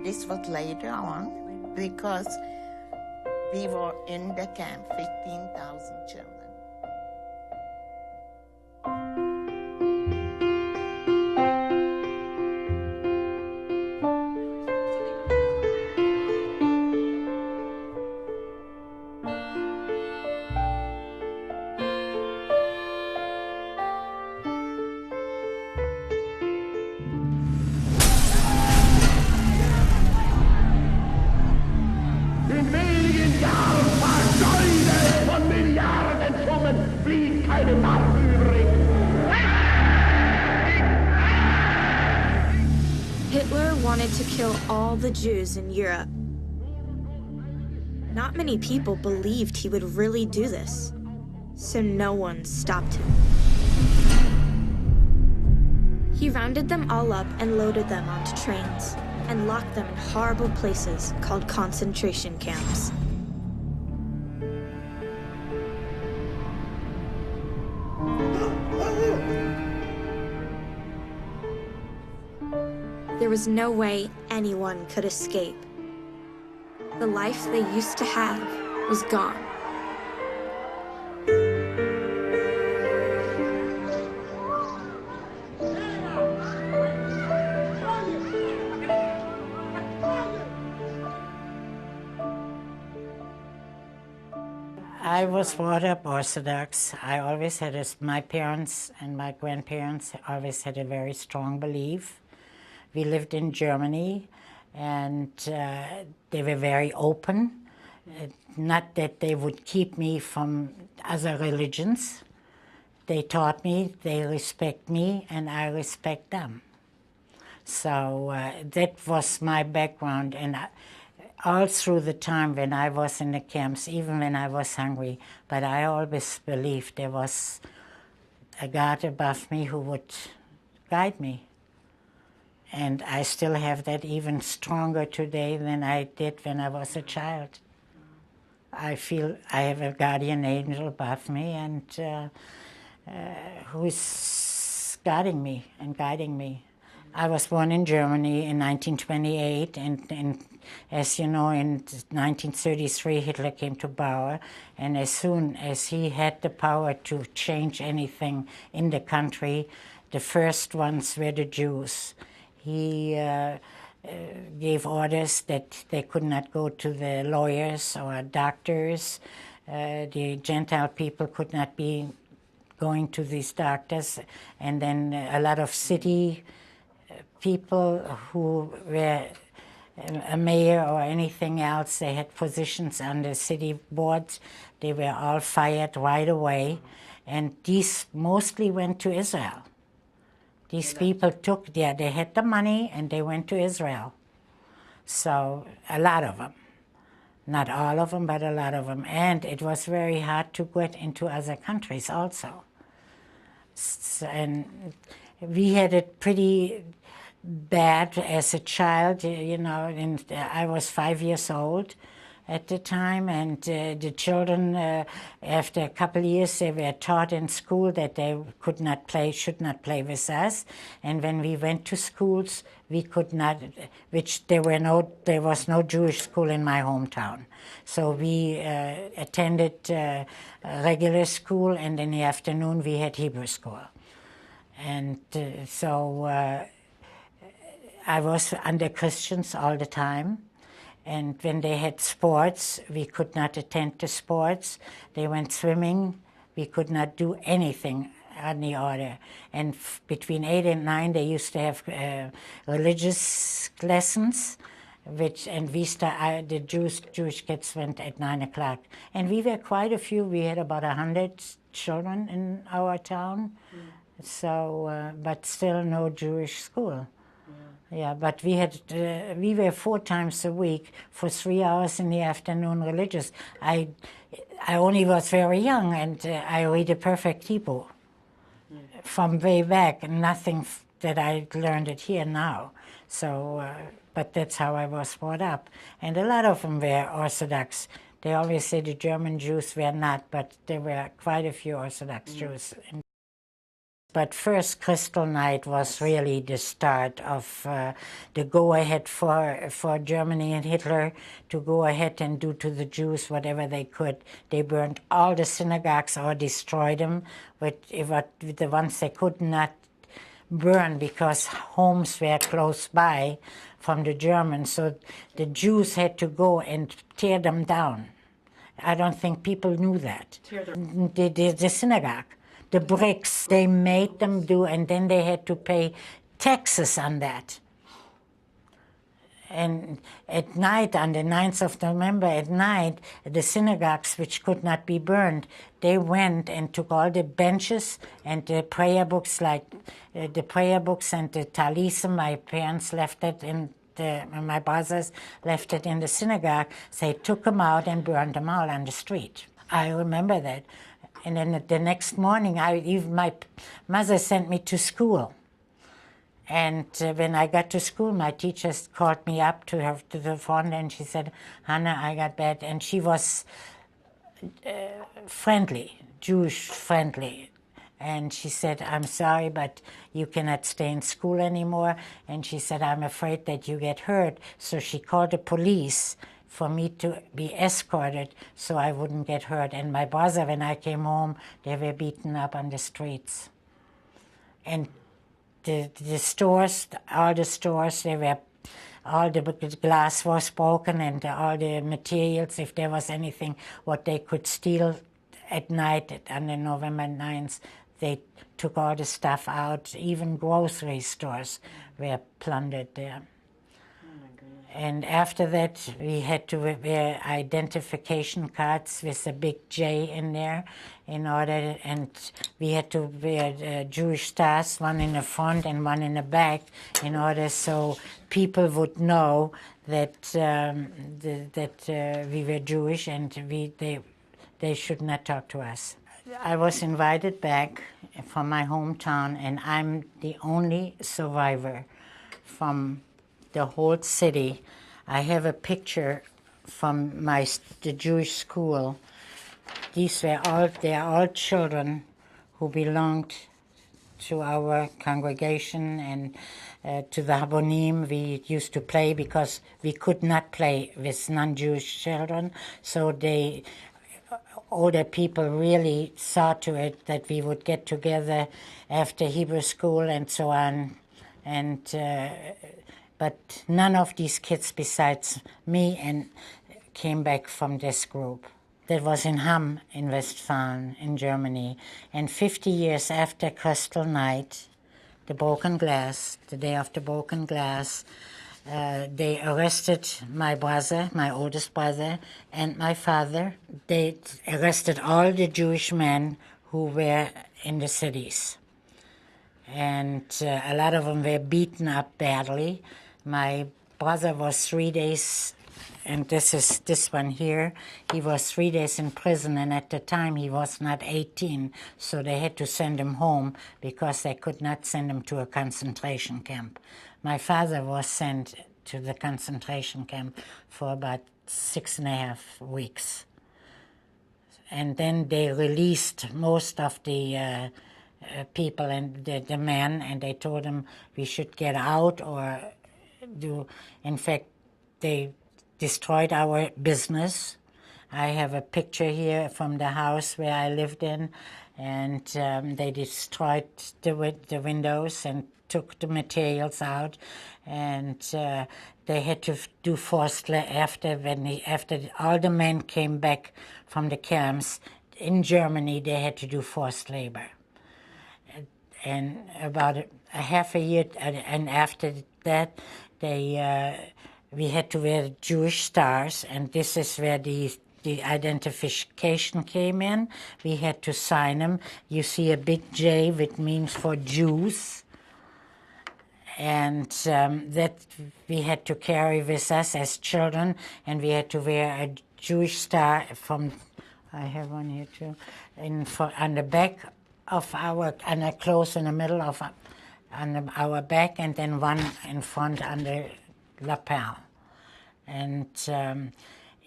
This was later on because we were in the camp, 15,000 children. In wenigen Jahren verscheudet von Milliardensummen blieb keine Mark übrig. Hitler wanted to kill all the Jews in Europe. Not many people believed he would really do this, so no one stopped him. He rounded them all up and loaded them onto trains and locked them in horrible places called concentration camps. There was no way anyone could escape. The life they used to have was gone. I was brought up Orthodox. I always had my parents and my grandparents always had a very strong belief. We lived in Germany, and they were very open. Not that they would keep me from other religions. They taught me, they respect me, and I respect them. So that was my background, and all through the time when I was in the camps, even when I was hungry, but I always believed there was a God above me who would guide me. And I still have that even stronger today than I did when I was a child. I feel I have a guardian angel above me and who is guarding me and guiding me. I was born in Germany in 1928, and as you know, in 1933 Hitler came to power, and as soon as he had the power to change anything in the country, the first ones were the Jews. He gave orders that they could not go to the lawyers or doctors. The Gentile people could not be going to these doctors, and then a lot of city people who were a mayor or anything else, they had positions on the city boards, they were all fired right away, and these mostly went to Israel. These people took, they had the money and they went to Israel. So a lot of them, not all of them, but a lot of them. And it was very hard to get into other countries also. And we had it pretty bad as a child, you know, and I was 5 years old at the time, and the children, after a couple of years, they were taught in school that they could not play, should not play with us, and when we went to schools, we could not, which there was no Jewish school in my hometown, so we attended regular school, and in the afternoon we had Hebrew school, and so I was under Christians all the time, and when they had sports, we could not attend to sports. They went swimming, we could not do anything on the order. And between 8 and 9, they used to have religious lessons, the Jewish kids went at 9 o'clock. And we were quite a few. We had about 100 children in our town. So, but still no Jewish school. Yeah, but we were 4 times a week for 3 hours in the afternoon religious. I only was very young, and I read a perfect Hebrew from way back, nothing that I learned it here now. So, but that's how I was brought up. And a lot of them were Orthodox. They always say the German Jews were not, but there were quite a few Orthodox Jews. But first Crystal Night was really the start of the go-ahead for Germany and Hitler to go ahead and do to the Jews whatever they could. They burned all the synagogues or destroyed them with the ones they could not burn because homes were close by from the Germans. So the Jews had to go and tear them down. I don't think people knew that. The synagogue. The bricks, they made them do, and then they had to pay taxes on that. And at night, on the 9th of November, at night, the synagogues, which could not be burned, they went and took all the benches and the prayer books, like the prayer books and the talisim. My parents left it my brothers left it in the synagogue. They took them out and burned them all on the street. I remember that. And then the next morning, my mother sent me to school. And when I got to school, my teacher called me up to the front, and she said, "Hanna, I got bad." And she was friendly, Jewish friendly. And she said, "I'm sorry, but you cannot stay in school anymore." And she said, "I'm afraid that you get hurt." So she called the police for me to be escorted so I wouldn't get hurt. And my brother, when I came home, they were beaten up on the streets. And the stores, all the stores, all the glass was broken, and all the materials, if there was anything what they could steal at night on the November 9th, they took all the stuff out. Even grocery stores were plundered there. And after that, we had to wear identification cards with a big J in there and we had to wear Jewish stars, one in the front and one in the back, in order so people would know that we were Jewish and they should not talk to us. I was invited back from my hometown, and I'm the only survivor from the whole city. I have a picture from the Jewish school. They are all children who belonged to our congregation and to the Habonim. We used to play because we could not play with non-Jewish children, so older people really saw to it that we would get together after Hebrew school and so on. But none of these kids besides me came back from this group. That was in Hamm in Westfalen in Germany. And 50 years after Crystal Night, the day of the broken glass, they arrested my brother, my oldest brother, and my father. They arrested all the Jewish men who were in the cities. And a lot of them were beaten up badly. My brother was 3 days, and this is this one here. He was 3 days in prison, and at the time he was not 18, so they had to send him home because they could not send him to a concentration camp. My father was sent to the concentration camp for about 6.5 weeks. And then they released most of the people and the men, and they told them we should get out or do. In fact, they destroyed our business. I have a picture here from the house where I lived in, and they destroyed the windows and took the materials out, and they had to do forced after all the men came back from the camps in Germany. They had to do forced labor, And about a half a year, and after that, we had to wear Jewish stars, and this is where the identification came in. We had to sign them. You see a big J, which means for Jews, and that we had to carry with us as children, and we had to wear a Jewish star from, I have one here too, on the back of our, on a clothes in the middle of on our back, and then one in front on the lapel. And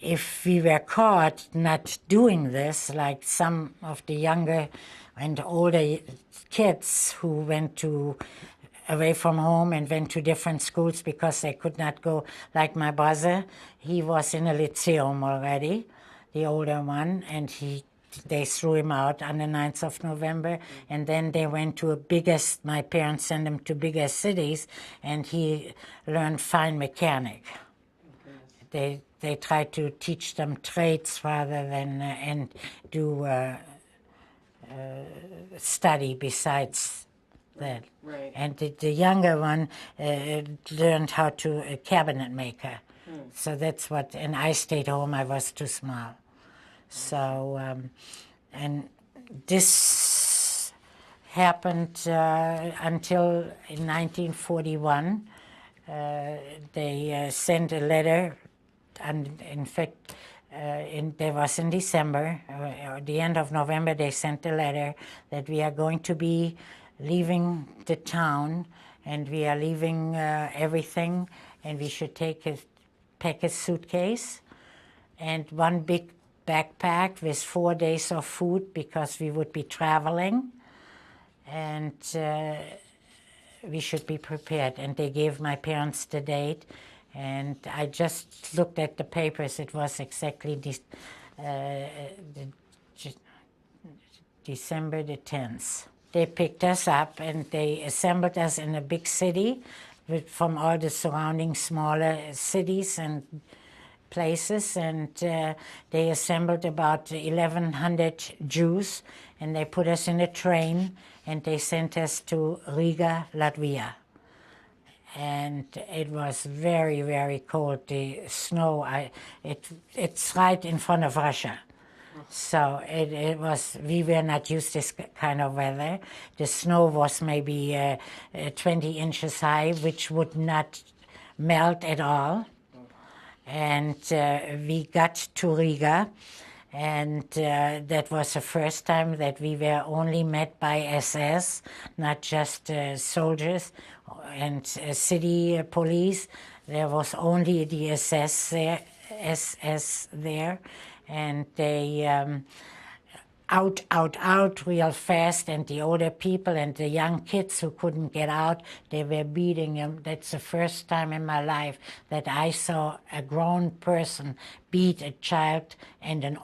if we were caught not doing this, like some of the younger and older kids who went away from home and went to different schools because they could not go, like my brother, he was in a lyceum already, the older one, and they threw him out on the 9th of November, and then they went to my parents sent him to bigger cities, and he learned fine mechanic. They tried to teach them trades rather than and do study besides that. Right. And the younger one learned how to a cabinet maker. So that's what, and I stayed home, I was too small. So, and this happened until in 1941. They sent a letter, and in fact, there was in December, or the end of November, they sent a letter that we are going to be leaving the town, and we are leaving everything, and we should pack a suitcase and one big backpack with 4 days of food because we would be traveling, and we should be prepared. And they gave my parents the date, and I just looked at the papers. It was exactly December the 10th. They picked us up and they assembled us in a big city from all the surrounding smaller cities and places, and they assembled about 1,100 Jews, and they put us in a train and they sent us to Riga, Latvia. And it was very, very cold. The snow, it's right in front of Russia. So it was, we were not used to this kind of weather. The snow was maybe 20 inches high, which would not melt at all. And we got to Riga, and that was the first time that we were only met by SS, not just soldiers and city police. There was only the SS there, and they out real fast, and the older people and the young kids who couldn't get out, they were beating them. That's the first time in my life that I saw a grown person beat a child and the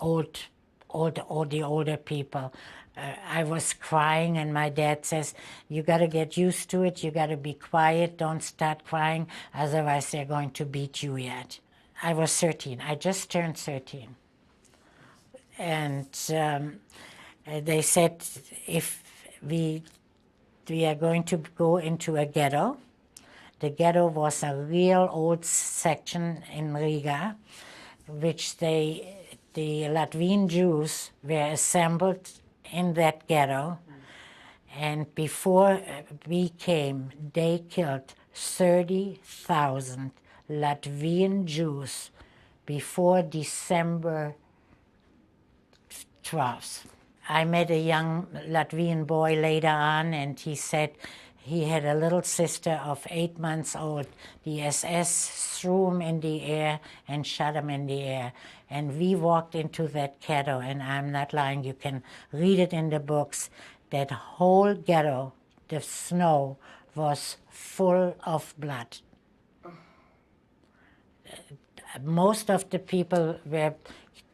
older people. I was crying, and my dad says, you got to get used to it, you got to be quiet, don't start crying, otherwise they're going to beat you yet. I was 13, I just turned 13. And they said if we are going to go into a ghetto. The ghetto was a real old section in Riga, which the Latvian Jews were assembled in that ghetto. And before we came, they killed 30,000 Latvian Jews before December 12th. I met a young Latvian boy later on, and he said he had a little sister of 8 months old. The SS threw him in the air and shot him in the air. And we walked into that ghetto, and I'm not lying, you can read it in the books. That whole ghetto, the snow, was full of blood. Most of the people were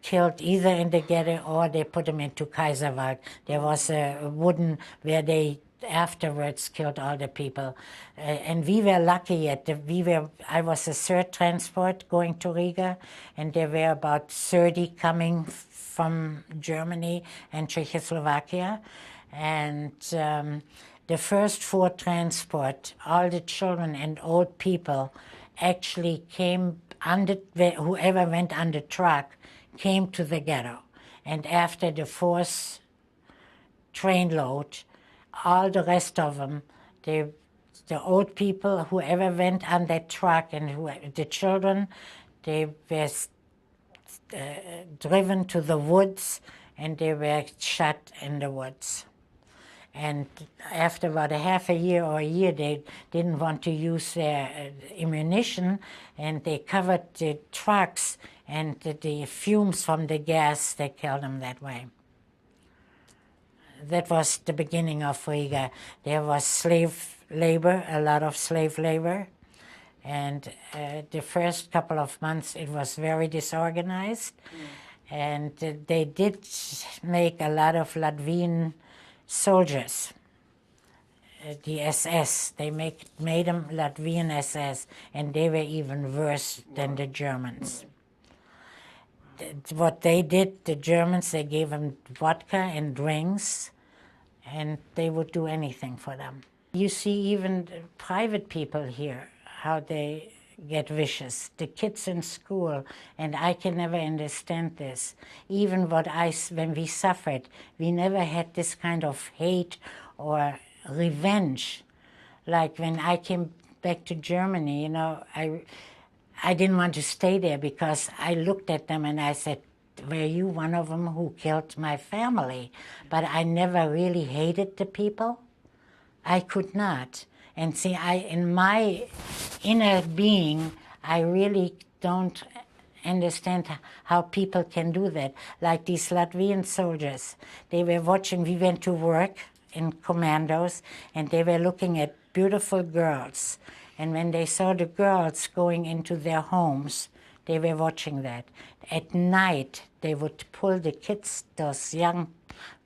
killed either in the ghetto or they put them into Kaiserwald. There was a wooden where they afterwards killed all the people. And we were lucky. I was the third transport going to Riga, and there were about 30 coming from Germany and Czechoslovakia. And The first 4 transport, all the children and old people actually came under, whoever went on the truck came to the ghetto. And after the 4th train load, all the rest of them, the old people, whoever went on that truck, and the children, they were driven to the woods, and they were shot in the woods. And after about a half a year or a year, they didn't want to use their ammunition, and they covered the trucks, and the fumes from the gas, they killed them that way. That was the beginning of Riga. There was slave labor, a lot of slave labor. And the first couple of months, it was very disorganized. And they did make a lot of Latvian soldiers, the SS. They made them Latvian SS, and they were even worse than the Germans. What they did, the Germans, they gave them vodka and drinks, and they would do anything for them. You see even private people here, how they get vicious. The kids in school, and I can never understand this. Even when we suffered, we never had this kind of hate or revenge. Like when I came back to Germany, you know, I didn't want to stay there because I looked at them and I said, were you one of them who killed my family? But I never really hated the people. I could not. And see, in my inner being, I really don't understand how people can do that. Like these Latvian soldiers, they were watching, we went to work in commandos, and they were looking at beautiful girls. And when they saw the girls going into their homes, they were watching that. At night, they would pull the kids, those young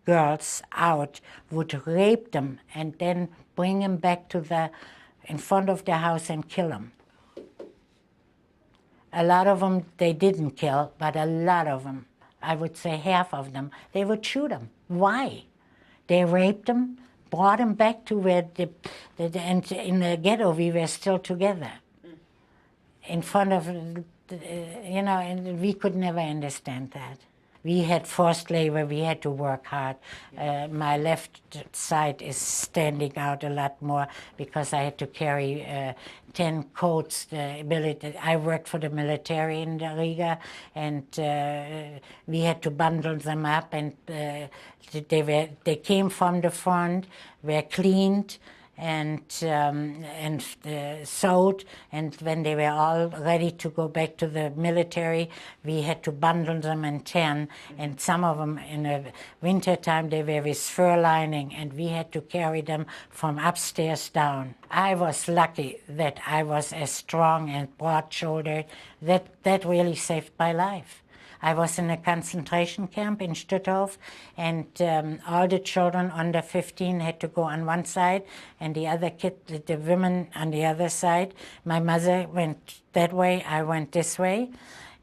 girls, out, would rape them, and then bring them back to in front of the house and kill them. A lot of them they didn't kill, but a lot of them, I would say half of them, they would shoot them. Why? They raped them, brought them back to where and in the ghetto we were still together. In front of, you know, and we could never understand that. We had forced labor, we had to work hard. My left side is standing out a lot more because I had to carry 10 coats. I worked for the military in Riga, and we had to bundle them up, and they came from the front, were cleaned, and sewed, and when they were all ready to go back to the military, we had to bundle them in 10, and some of them in the winter time they were with fur lining, and we had to carry them from upstairs down. I was lucky that I was as strong and broad-shouldered. That really saved my life. I was in a concentration camp in Stutthof, and all the children under 15 had to go on one side, and the other the women on the other side. My mother went that way, I went this way,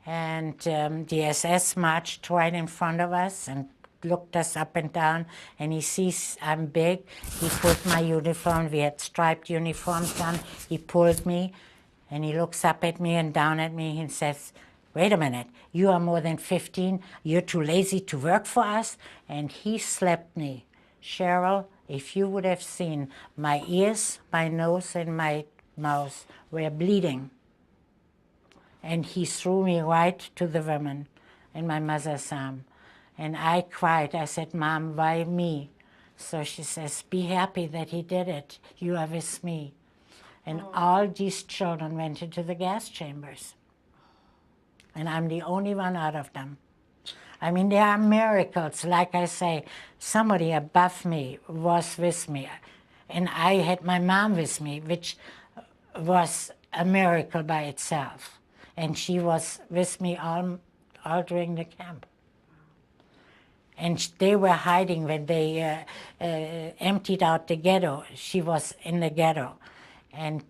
and the SS marched right in front of us and looked us up and down, and he sees I'm big. He pulled my uniform. We had striped uniforms on. He pulled me, and he looks up at me and down at me and says, "Wait a minute, you are more than 15, you're too lazy to work for us?" And he slapped me. Cheryl, if you would have seen, my ears, my nose, and my mouth were bleeding. And he threw me right to the women in my mother's arm. And I cried. I said, "Mom, why me?" So she says, "Be happy that he did it. You are with me." And all these children went into the gas chambers. And I'm the only one out of them. I mean, there are miracles. Like I say, somebody above me was with me. And I had my mom with me, which was a miracle by itself. And she was with me all during the camp. And they were hiding when they emptied out the ghetto. She was in the ghetto. And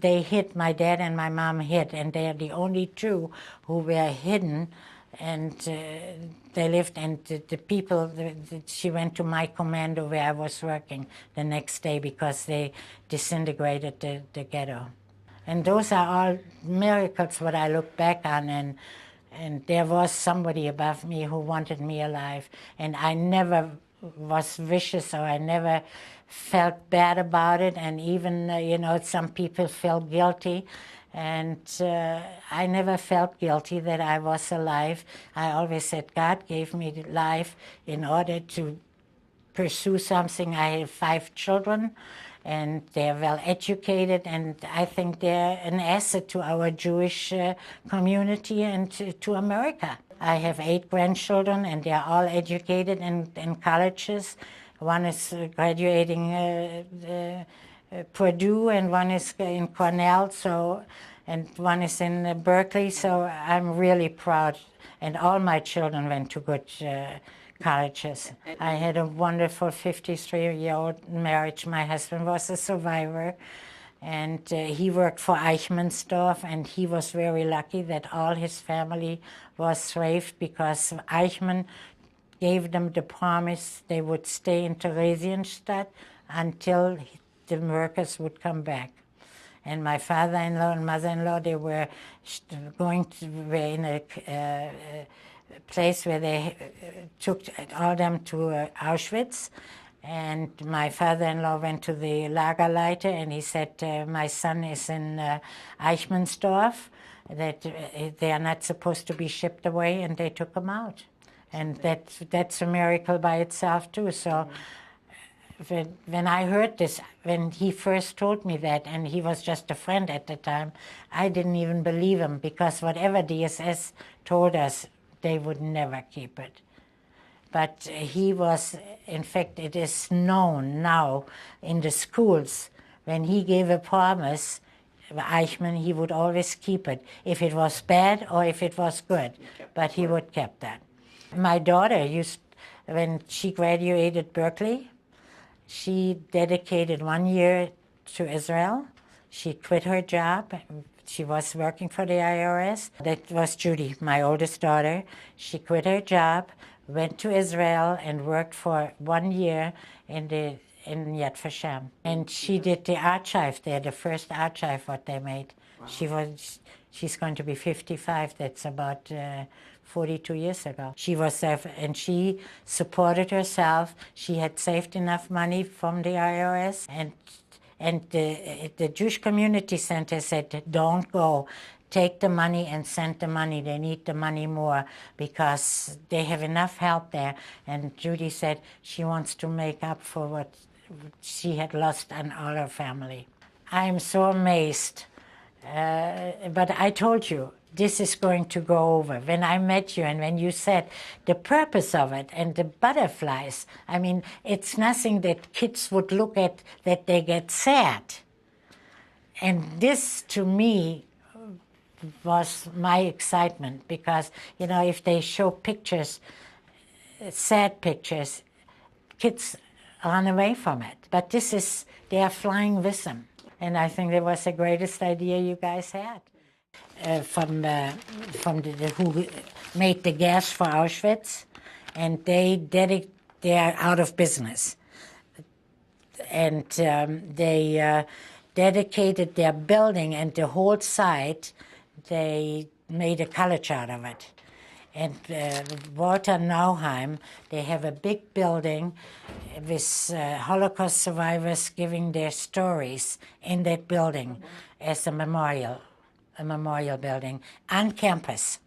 they hid, my dad and my mom hid, and they are the only two who were hidden and they lived, and the people, she went to my commando where I was working the next day because they disintegrated the ghetto. And those are all miracles what I look back on, and there was somebody above me who wanted me alive, and I never was vicious, or I never felt bad about it, and even, you know, some people felt guilty, and I never felt guilty that I was alive. I always said God gave me life in order to pursue something. I have 5 children, and they're well educated, and I think they're an asset to our Jewish community and to America. I have 8 grandchildren, and they're all educated in colleges. One is graduating Purdue, and one is in Cornell, and one is in Berkeley, so I'm really proud. And all my children went to good colleges. I had a wonderful 53-year-old marriage. My husband was a survivor, and he worked for Eichmannsdorf, and he was very lucky that all his family was saved because Eichmann gave them the promise they would stay in Theresienstadt until the workers would come back. And my father-in-law and mother-in-law, they were were in a place where they took all them to Auschwitz. And my father-in-law went to the Lagerleiter, and he said, my son is in Eichmannsdorf, that they are not supposed to be shipped away, and they took him out. And that's a miracle by itself, too. So when I heard this, when he first told me that, and he was just a friend at the time, I didn't even believe him, because whatever DSS told us, they would never keep it. But he was, in fact, it is known now in the schools, when he gave a promise, Eichmann, he would always keep it, if it was bad or if it was good, but he would keep that. My daughter when she graduated Berkeley, she dedicated 1 year to Israel. She quit her job. She was working for the IRS. That was Judy, my oldest daughter. She quit her job, went to Israel, and worked for 1 year in Yad Vashem. And she did the archive there, the first archive what they made. Wow. She's going to be 55. That's about 42 years ago. She was there, and she supported herself. She had saved enough money from the IRS, and the Jewish Community Center said, don't go. Take the money and send the money. They need the money more because they have enough help there. And Judy said she wants to make up for what she had lost in all her family. I'm so amazed. But I told you, this is going to go over. When I met you and when you said the purpose of it and the butterflies, I mean, it's nothing that kids would look at that they get sad. And this, to me, was my excitement because, you know, if they show pictures, sad pictures, kids run away from it. But this is, they are flying with them. And I think that was the greatest idea you guys had. From who made the gas for Auschwitz, and they are out of business. And they dedicated their building and the whole site, they made a college out of it. And Walter Nauheim, they have a big building with Holocaust survivors giving their stories in that building as a memorial building on campus.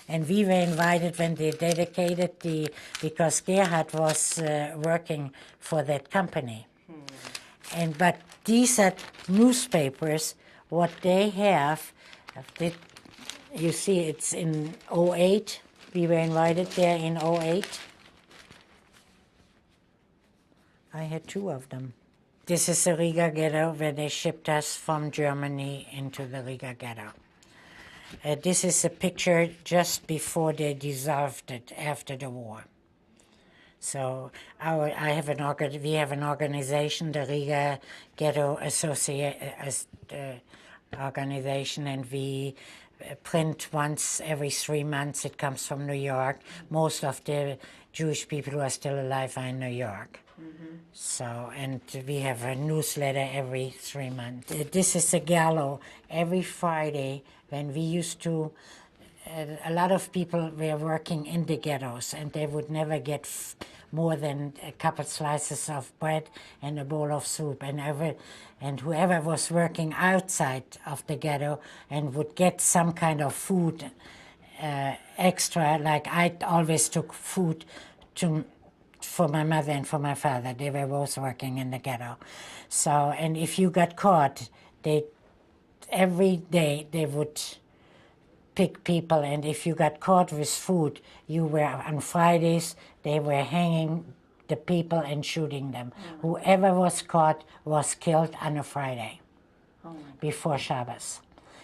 And we were invited when they dedicated because Gerhard was working for that company. But these are newspapers, what they have, you see it's in 08, we were invited there in 08. I had 2 of them. This is the Riga ghetto where they shipped us from Germany into the Riga ghetto. This is a picture just before they dissolved it after the war. So we have an organization, the Riga Ghetto Organization, and we print once every 3 months. It comes from New York. Most of the Jewish people who are still alive are in New York. So, and we have a newsletter every 3 months. This is a gallows every Friday when we used to. A lot of people were working in the ghettos, and they would never get more than a couple slices of bread and a bowl of soup. And whoever was working outside of the ghetto and would get some kind of food extra, like I always took food for my mother and for my father. They were both working in the ghetto. So, and if you got caught, every day they would pick people, and if you got caught with food, you were, on Fridays, they were hanging the people and shooting them. Whoever was caught was killed on a Friday before Shabbos.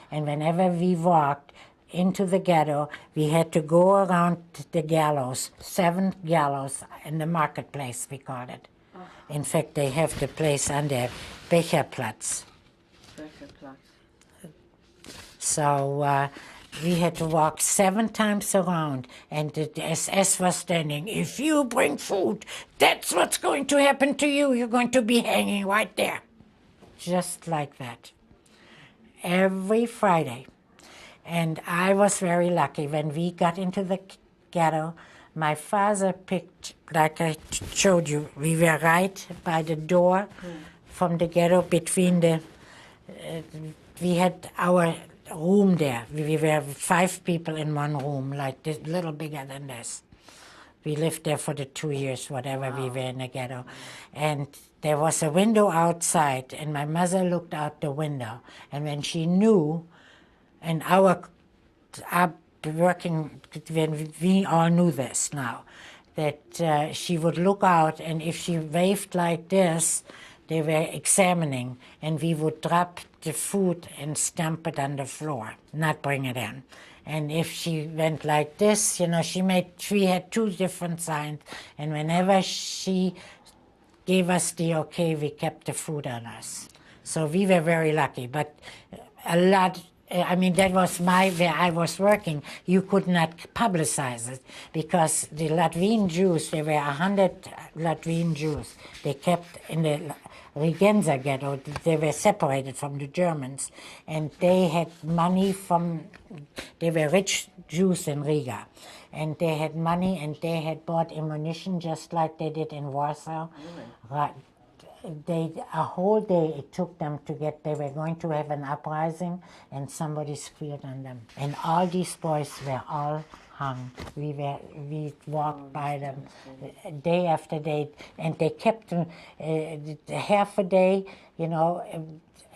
And whenever we walked into the ghetto, we had to go around the gallows, 7 gallows in the marketplace, we called it. In fact, they have the place on the Becherplatz. So we had to walk 7 times around, and the SS was standing. If you bring food, that's what's going to happen to you. You're going to be hanging right there. Just like that. Every Friday. And I was very lucky. When we got into the ghetto, my father picked, like I showed you, we were right by the door from the ghetto between the, we had our room there. We were 5 people in one room, like this, little bigger than this. We lived there for the 2 years, whatever we were in the ghetto. And there was a window outside, and my mother looked out the window. And when she knew, and our working, when we all knew this now, that she would look out, and if she waved like this, they were examining, and we would drop the food and stamp it on the floor, not bring it in. And if she went like this, you know, she had 2 different signs, and whenever she gave us the okay, we kept the food on us. So we were very lucky, but a lot, I mean, that was where I was working. You could not publicize it because the Latvian Jews, there were 100 Latvian Jews. They kept in the Rigenza ghetto, they were separated from the Germans, and they had money they were rich Jews in Riga, and they had money, and they had bought ammunition just like they did in Warsaw. Right. A whole day it took them to they were going to have an uprising, and somebody squealed on them. And all these boys were all hung. We walked by them day after day, and they kept them half a day, you know,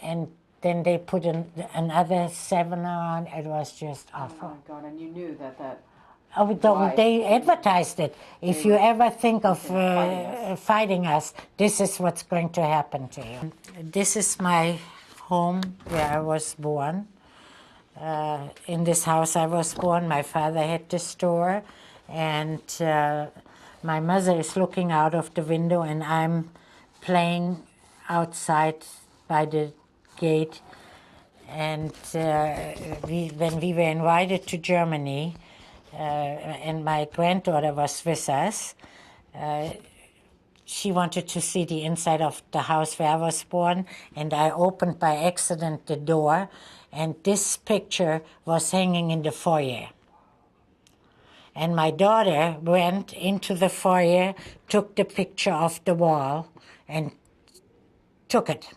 and then they put another 7 around. It was just awful. Oh my God! And you knew that. Oh, they advertised it. If you ever think of fighting us, this is what's going to happen to you. This is my home where I was born. In this house I was born. My father had the store, and my mother is looking out of the window, and I'm playing outside by the gate. And when we were invited to Germany, and my granddaughter was with us, she wanted to see the inside of the house where I was born, and I opened by accident the door, and this picture was hanging in the foyer. And my daughter went into the foyer, took the picture off the wall, and took it.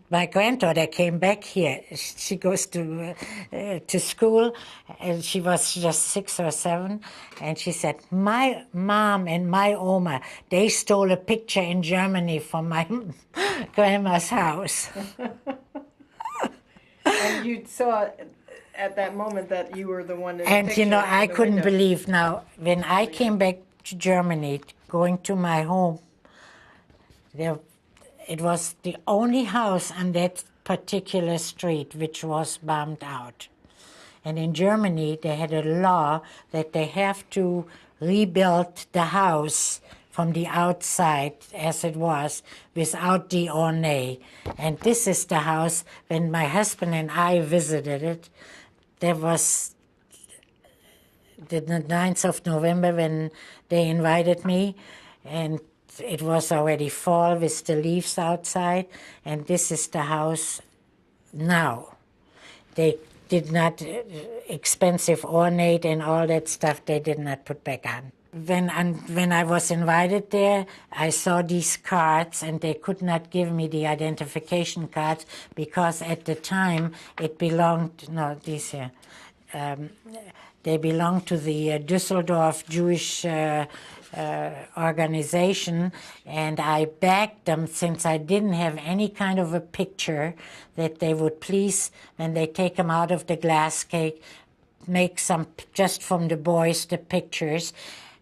My granddaughter came back here. She goes to school, and she was just 6 or 7, and she said, my mom and my Oma, they stole a picture in Germany from my grandma's house. And you saw at that moment that you were the one in the And picture you know, I in the couldn't window. believe now, when I came back to Germany, going to my home, it was the only house on that particular street which was bombed out. And in Germany, they had a law that they have to rebuild the house from the outside as it was without the ornate. And this is the house, when my husband and I visited it, there was the 9th of November when they invited me, and it was already fall with the leaves outside, and this is the house now. They did not, expensive ornate and all that stuff, they did not put back on. When I was invited there, I saw these cards, and they could not give me the identification cards because at the time it belonged, no, these here, they belonged to the Düsseldorf Jewish organization, and I begged them, since I didn't have any kind of a picture, that they would please, when they take them out of the glass cake, make some, just from the boys, the pictures,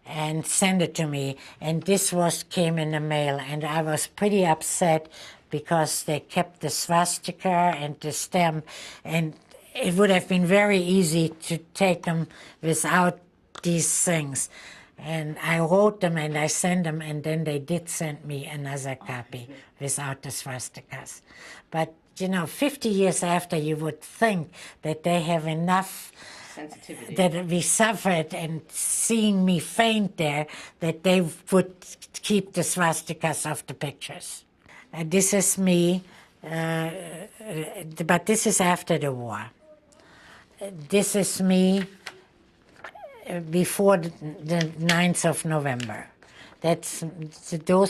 and send it to me. And this came in the mail, and I was pretty upset because they kept the swastika and the stamp, and it would have been very easy to take them without these things. And I wrote them and I sent them, and then they did send me another copy without the swastikas. But, 50 years after, you would think that they have enough Sensitivity. that we suffered and seeing me faint there, that they would keep the swastikas off the pictures. This is me, but this is after the war. This is me before the 9th of November. Those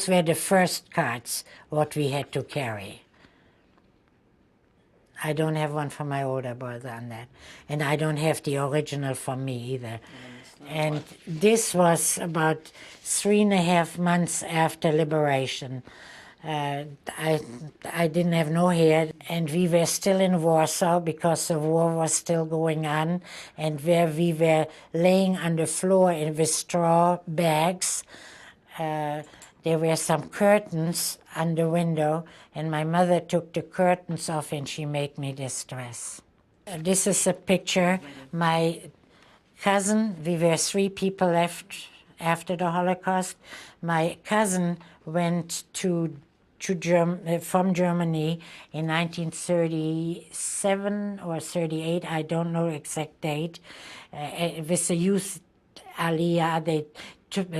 were the first cards what we had to carry. I don't have one for my older brother on that. And I don't have the original for me either. And this was about 3.5 months after liberation. I didn't have no hair, and we were still in Warsaw because the war was still going on, and where we were laying on the floor with straw bags, there were some curtains on the window, and my mother took the curtains off and she made me this dress. This is a picture. My cousin, we were 3 people left after the Holocaust. My cousin went from Germany in 1937 or 38, I don't know the exact date, with the youth Aliyah. They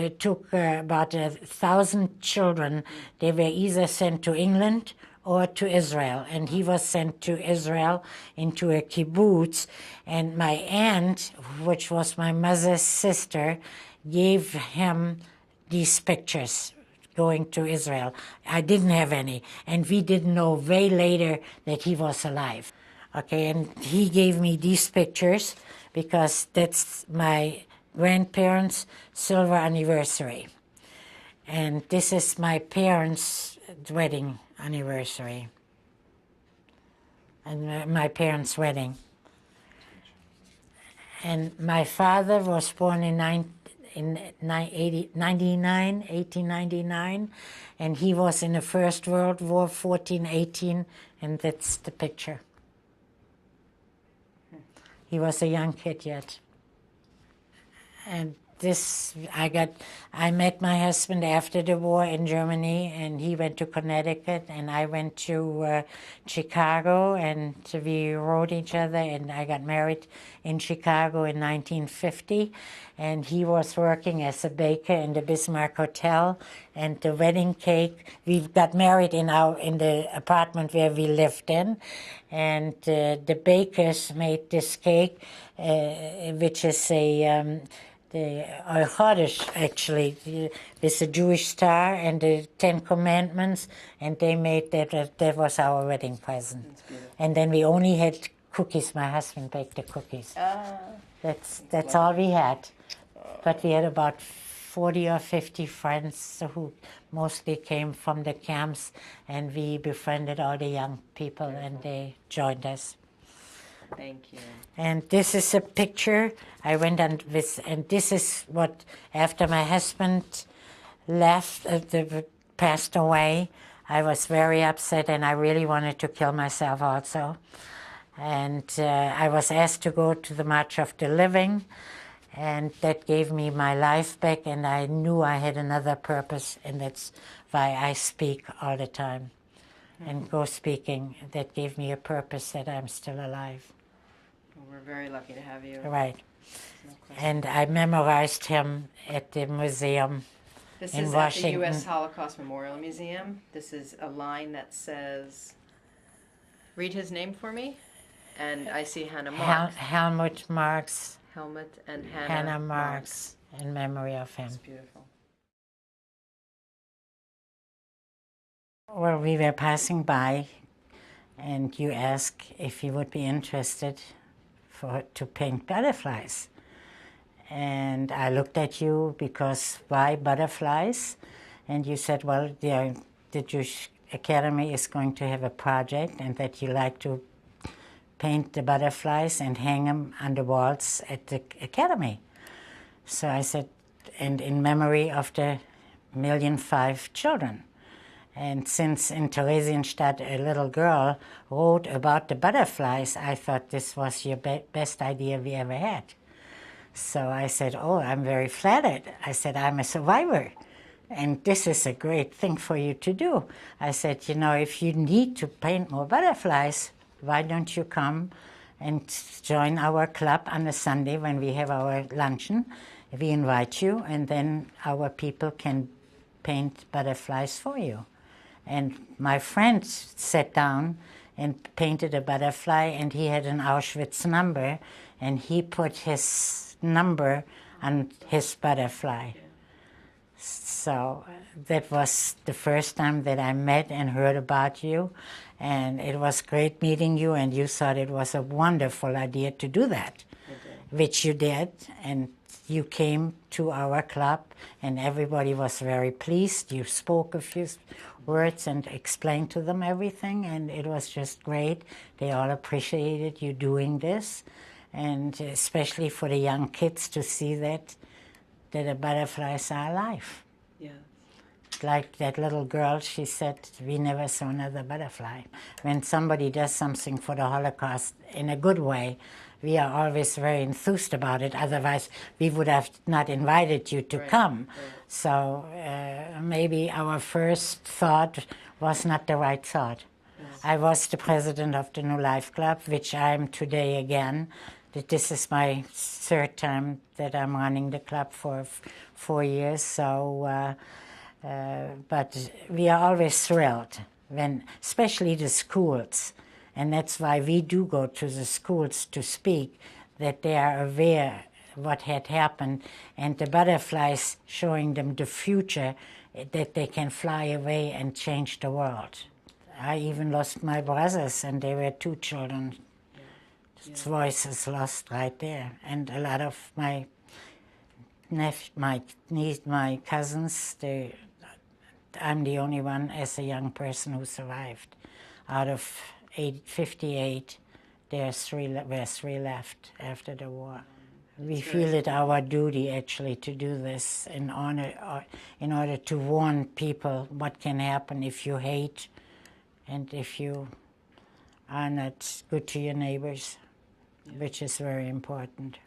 took about 1,000 children. They were either sent to England or to Israel, and he was sent to Israel into a kibbutz, and my aunt, which was my mother's sister, gave him these pictures going to Israel. I didn't have any, and we didn't know way later that he was alive. Okay, and he gave me these pictures because that's my grandparents' silver anniversary. And this is my parents' wedding anniversary. And my parents' wedding. And my father was born in 1899, and he was in the First World War, 1418, and that's the picture. He was a young kid yet. And this, I met my husband after the war in Germany, and he went to Connecticut, and I went to Chicago, and we rode each other, and I got married in Chicago in 1950, and he was working as a baker in the Bismarck Hotel, and the wedding cake, we got married in the apartment where we lived in, and the bakers made this cake, which is the Chodesh, actually, with the Jewish star and the 10 Commandments, and they made that was our wedding present. And then we only had cookies. My husband baked the cookies. That's all we had. But we had about 40 or 50 friends who mostly came from the camps, and we befriended all the young people, and they joined us. Thank you. And this is a picture I went on with, and this is what, after my husband left, passed away, I was very upset, and I really wanted to kill myself also. And I was asked to go to the March of the Living, and that gave me my life back, and I knew I had another purpose, and that's why I speak all the time and go speaking. That gave me a purpose that I'm still alive. we're very lucky to have you. Right. No question. And I memorized him at the museum This in is Washington. at the U.S. Holocaust Memorial Museum. This is a line that says, read his name for me. And I see Hanna Marx. Helmut Marx, Helmut and Hanna, Hanna Marx, in memory of him. It's beautiful. Well, we were passing by, and you asked if you would be interested to paint butterflies. And I looked at you because why butterflies? And you said, well, the Jewish Academy is going to have a project and that you like to paint the butterflies and hang them on the walls at the Academy. So I said, and in memory of the 1,000,005 children. And since in Theresienstadt a little girl wrote about the butterflies, I thought this was your best idea we ever had. So I said, oh, I'm very flattered. I said, I'm a survivor, and this is a great thing for you to do. I said, you know, if you need to paint more butterflies, why don't you come and join our club on a Sunday when we have our luncheon? We invite you, and then our people can paint butterflies for you. And my friend sat down and painted a butterfly, and he had an Auschwitz number, and he put his number on his butterfly. So that was the first time that I met and heard about you, and it was great meeting you, and you thought it was a wonderful idea to do that, which you did, and you came to our club, and everybody was very pleased. You spoke a few words and explained to them everything, and it was just great. They all appreciated you doing this, and especially for the young kids to see that the butterflies are alive. Yeah. Like that little girl, she said, we never saw another butterfly. When somebody does something for the Holocaust in a good way, we are always very enthused about it. Otherwise, we would have not invited you to come. Right. So maybe our first thought was not the right thought. Yes. I was the president of the New Life Club, which I am today again. This is my third time that I'm running the club for 4 years. So, but we are always thrilled when, especially the schools, and that's why we do go to the schools to speak, that they are aware what had happened, and the butterflies showing them the future, that they can fly away and change the world. I even lost my brothers, and they were 2 children. Voices lost right there, and a lot of my cousins, I'm the only one as a young person who survived. Out of 58, were 3 left after the war. We feel it our duty actually to do this in order to warn people what can happen if you hate and if you are not good to your neighbors, which is very important.